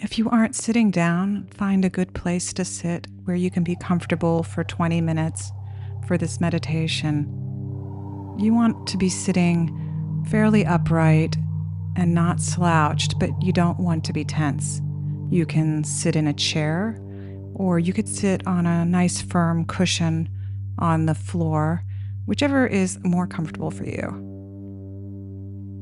If you aren't sitting down, find a good place to sit where you can be comfortable for 20 minutes for this meditation. You want to be sitting fairly upright and not slouched, but you don't want to be tense. You can sit in a chair, or you could sit on a nice firm cushion on the floor, whichever is more comfortable for you.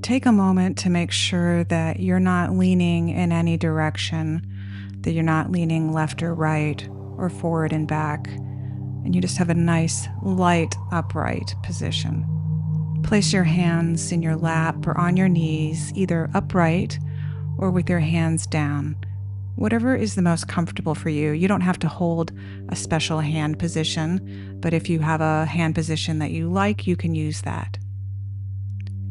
Take a moment to make sure that you're not leaning in any direction, that you're not leaning left or right or forward and back, and you just have a nice, light, upright position. Place your hands in your lap or on your knees, either upright or with your hands down. Whatever is the most comfortable for you. You don't have to hold a special hand position, but if you have a hand position that you like, you can use that.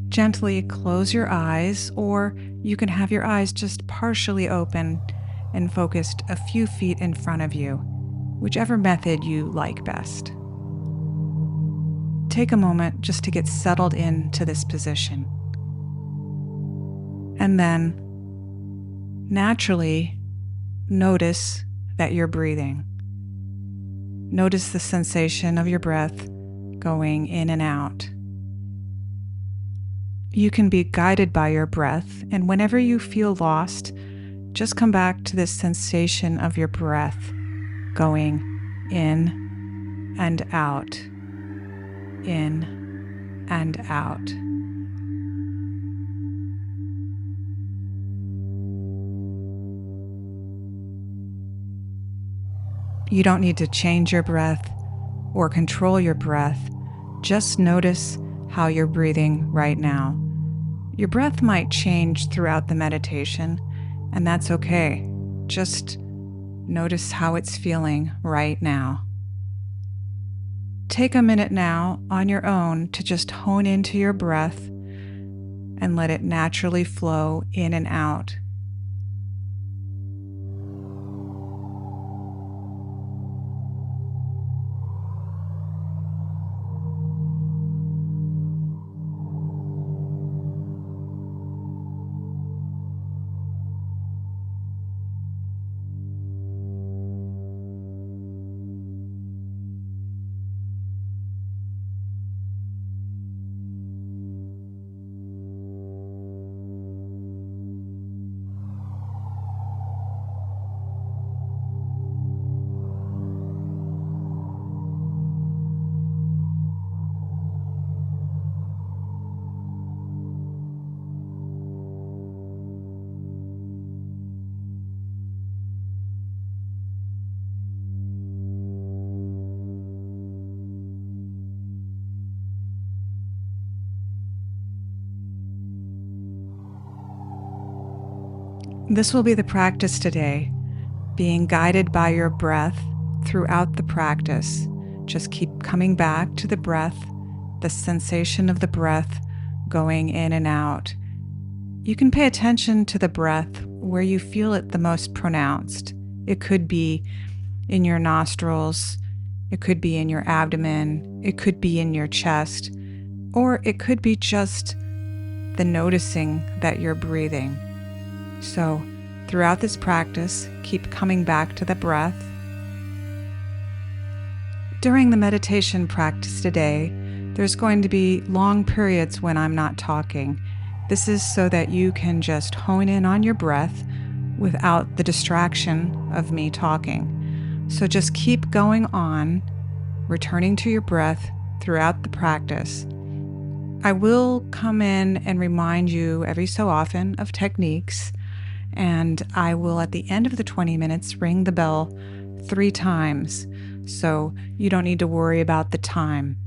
Gently close your eyes, or you can have your eyes just partially open and focused a few feet in front of you, whichever method you like best. Take a moment just to get settled into this position. And then, naturally, notice that you're breathing. Notice the sensation of your breath going in and out. You can be guided by your breath, and whenever you feel lost, just come back to this sensation of your breath going in and out, in and out. You don't need to change your breath or control your breath. Just notice how you're breathing right now. Your breath might change throughout the meditation, and that's okay. Just notice how it's feeling right now. Take a minute now on your own to just hone into your breath and let it naturally flow in and out. This will be the practice today, being guided by your breath throughout the practice. Just keep coming back to the breath, the sensation of the breath going in and out. You can pay attention to the breath where you feel it the most pronounced. It could be in your nostrils, it could be in your abdomen, it could be in your chest, or it could be just the noticing that you're breathing. So, throughout this practice, keep coming back to the breath. During the meditation practice today, there's going to be long periods when I'm not talking. This is so that you can just hone in on your breath without the distraction of me talking. So just keep going on, returning to your breath throughout the practice. I will come in and remind you every so often of techniques, and I will, at the end of the 20 minutes, ring the bell 3 times, so you don't need to worry about the time.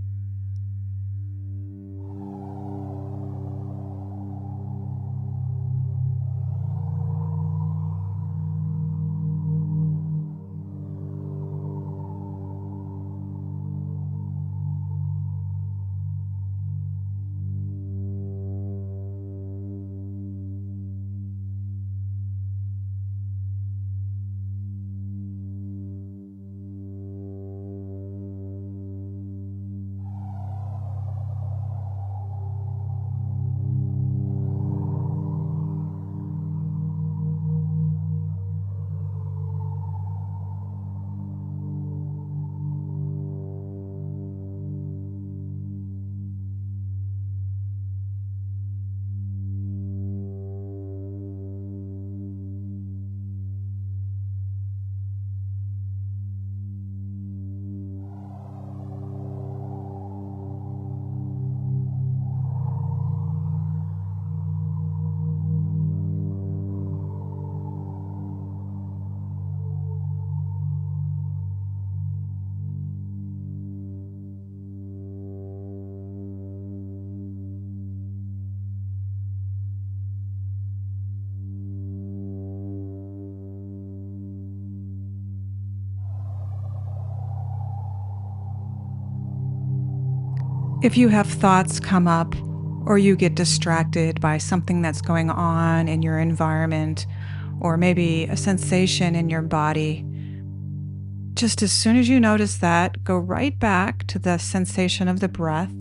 If you have thoughts come up or you get distracted by something that's going on in your environment or maybe a sensation in your body, just as soon as you notice that, go right back to the sensation of the breath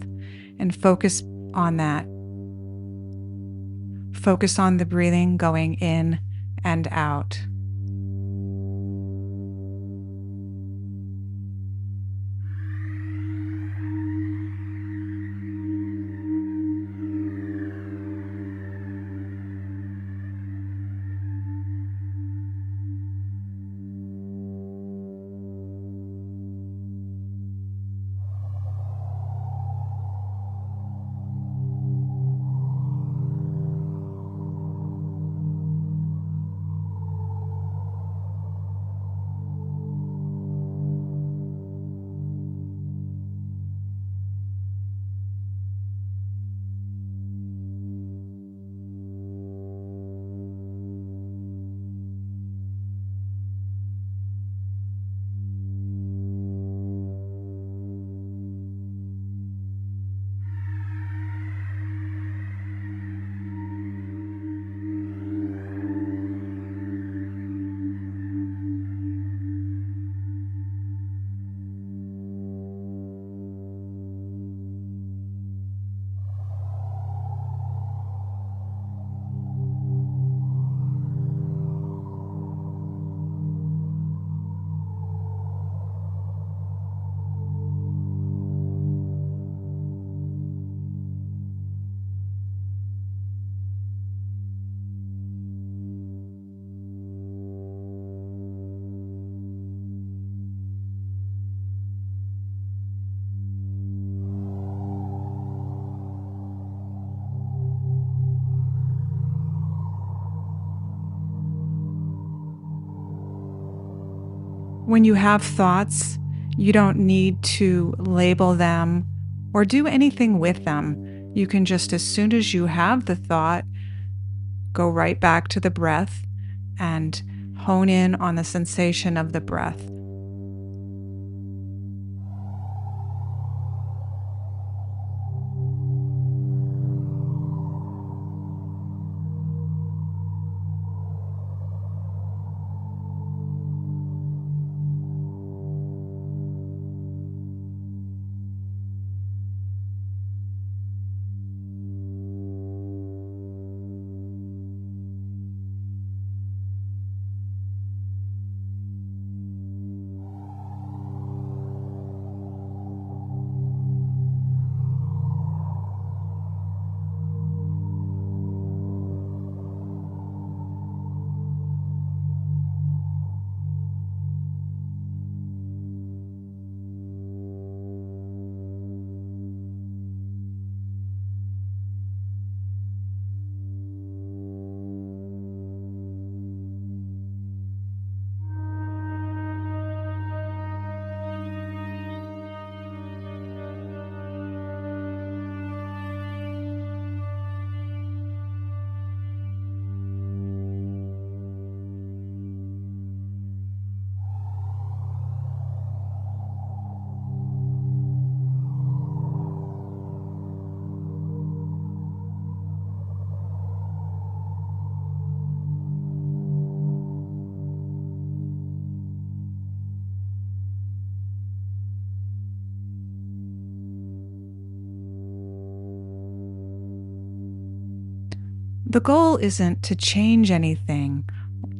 and focus on that. Focus on the breathing going in and out. When you have thoughts, you don't need to label them or do anything with them. You can just, as soon as you have the thought, go right back to the breath and hone in on the sensation of the breath. The goal isn't to change anything,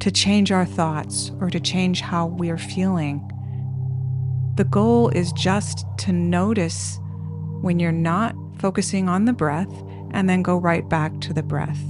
to change our thoughts, or to change how we're feeling. The goal is just to notice when you're not focusing on the breath and then go right back to the breath.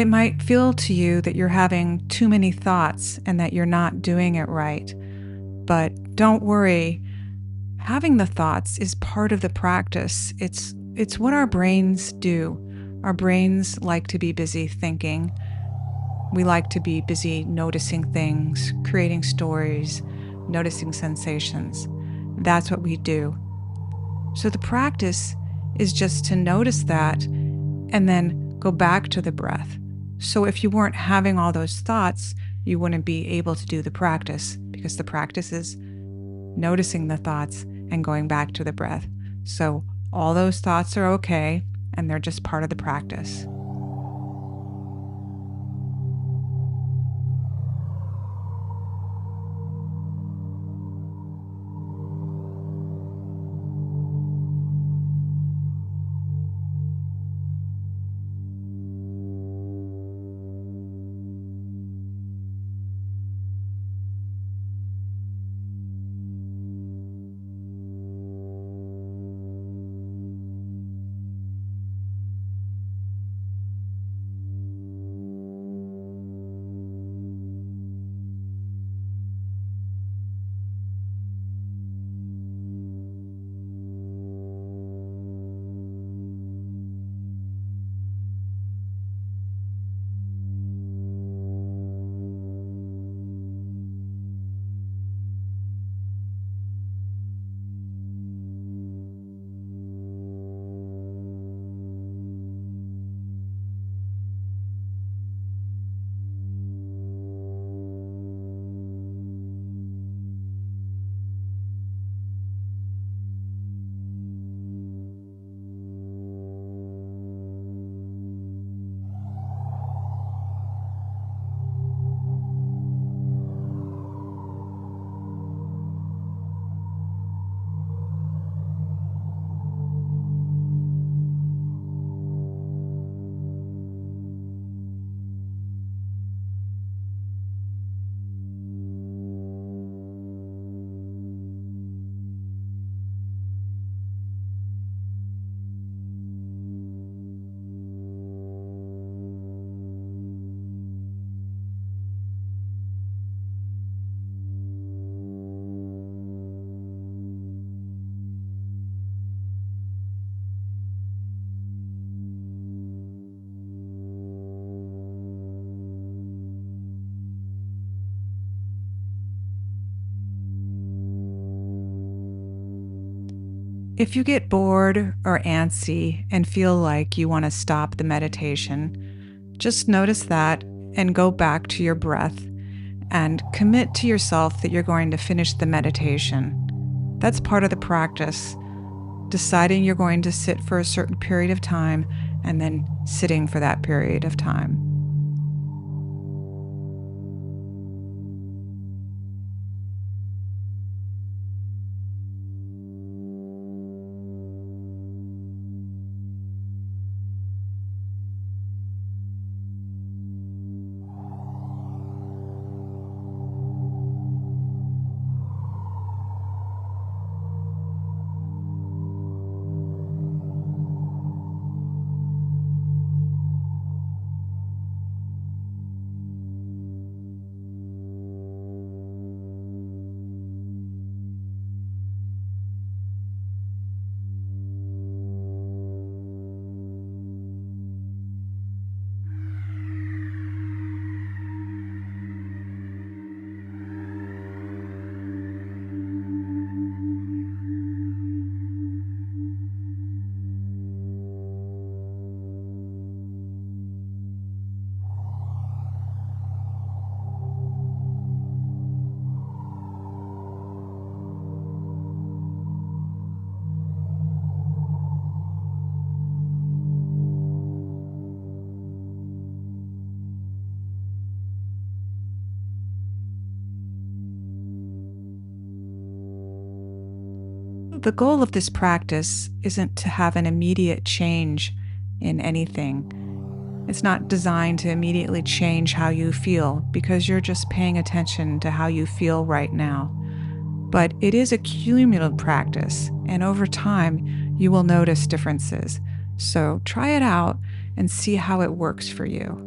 It might feel to you that you're having too many thoughts and that you're not doing it right. But don't worry, having the thoughts is part of the practice. It's what our brains do. Our brains like to be busy thinking. We like to be busy noticing things, creating stories, noticing sensations. That's what we do. So the practice is just to notice that and then go back to the breath. So if you weren't having all those thoughts, you wouldn't be able to do the practice, because the practice is noticing the thoughts and going back to the breath. So all those thoughts are okay, and they're just part of the practice. If you get bored or antsy and feel like you want to stop the meditation, just notice that and go back to your breath and commit to yourself that you're going to finish the meditation. That's part of the practice, deciding you're going to sit for a certain period of time and then sitting for that period of time. The goal of this practice isn't to have an immediate change in anything. It's not designed to immediately change how you feel, because you're just paying attention to how you feel right now. But it is a cumulative practice, and over time, you will notice differences. So try it out and see how it works for you.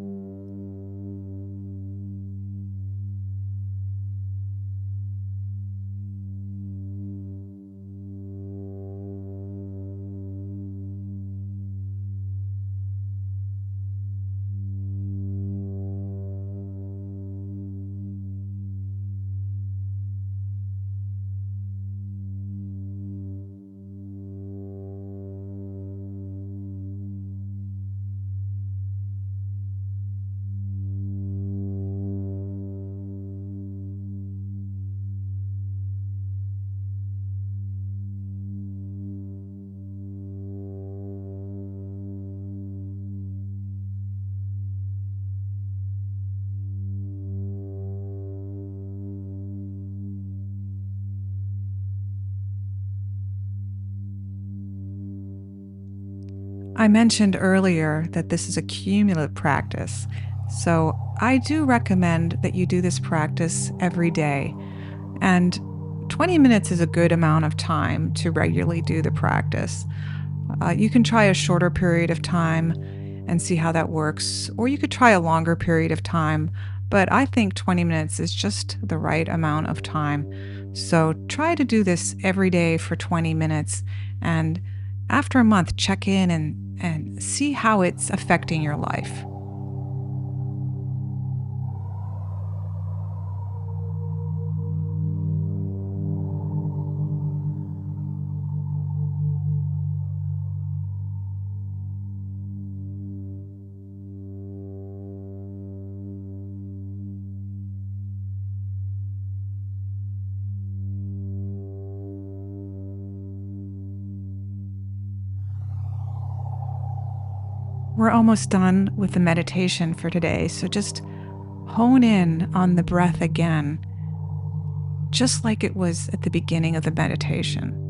I mentioned earlier that this is a cumulative practice, so I do recommend that you do this practice every day. And 20 minutes is a good amount of time to regularly do the practice. You can try a shorter period of time and see how that works, or you could try a longer period of time, but I think 20 minutes is just the right amount of time. So try to do this every day for 20 minutes, and after a month, check in and see how it's affecting your life. We're almost done with the meditation for today, so just hone in on the breath again, just like it was at the beginning of the meditation.